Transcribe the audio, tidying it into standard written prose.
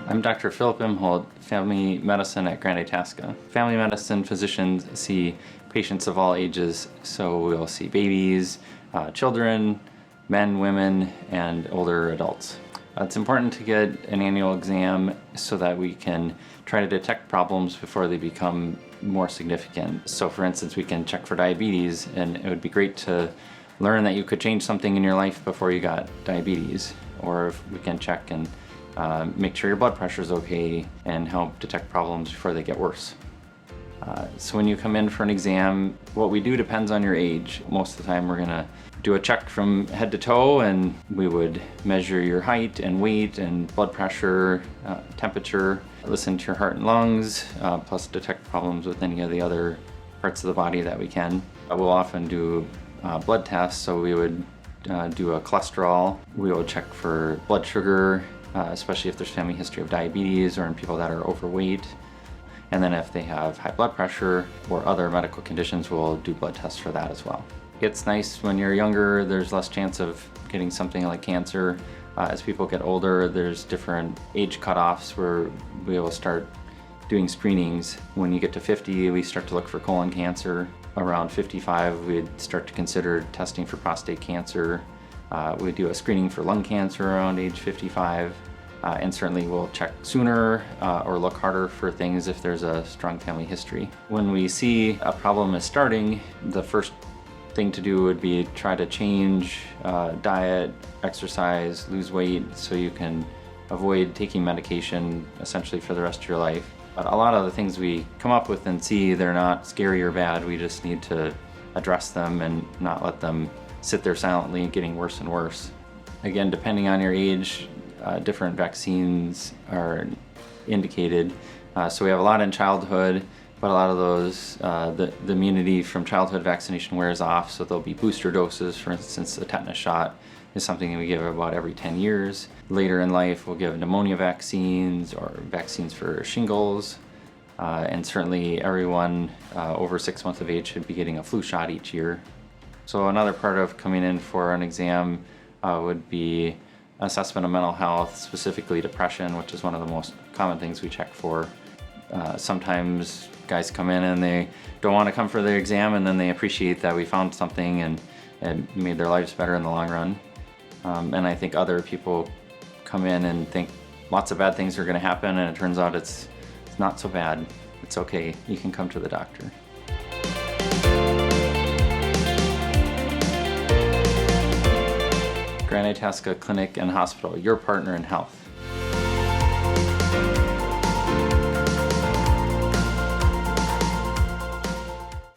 I'm Dr. Philip Imholte, Family Medicine at Grand Itasca. Family medicine physicians see patients of all ages, so we'll see babies, children, men, women, and older adults. It's important to get an annual exam so that we can try to detect problems before they become more significant. So for instance, we can check for diabetes, and it would be great to learn that you could change something in your life before you got diabetes. Or if we can check and make sure your blood pressure is okay and help detect problems before they get worse. So when you come in for an exam, what we do depends on your age. Most of the time we're going to do a check from head to toe, and we would measure your height and weight and blood pressure, temperature, listen to your heart and lungs, plus detect problems with any of the other parts of the body that we can. We'll often do blood tests, so we would do a cholesterol. We will check for blood sugar, especially if there's family history of diabetes or in people that are overweight. And then if they have high blood pressure or other medical conditions, we'll do blood tests for that as well. It's nice when you're younger, there's less chance of getting something like cancer. As people get older, there's different age cutoffs where we will start doing screenings. When you get to 50, we start to look for colon cancer. Around 55, we'd start to consider testing for prostate cancer. We do a screening for lung cancer around age 55. And certainly we'll check sooner or look harder for things if there's a strong family history. When we see a problem is starting, the first thing to do would be try to change diet, exercise, lose weight so you can avoid taking medication essentially for the rest of your life. But a lot of the things we come up with and see, they're not scary or bad. We just need to address them and not let them sit there silently getting worse and worse. Again, depending on your age, different vaccines are indicated. So we have a lot in childhood, but a lot of those, the immunity from childhood vaccination wears off, so there'll be booster doses. For instance, the tetanus shot is something that we give about every 10 years. Later in life, we'll give pneumonia vaccines or vaccines for shingles. And certainly everyone over 6 months of age should be getting a flu shot each year. So another part of coming in for an exam would be assessment of mental health, specifically depression, which is one of the most common things we check for. Sometimes guys come in and they don't want to come for their exam, and then they appreciate that we found something and made their lives better in the long run. And I think other people come in and think lots of bad things are going to happen, and it turns out it's not so bad. It's okay. You can come to the doctor. Grand Itasca Clinic and Hospital, your partner in health.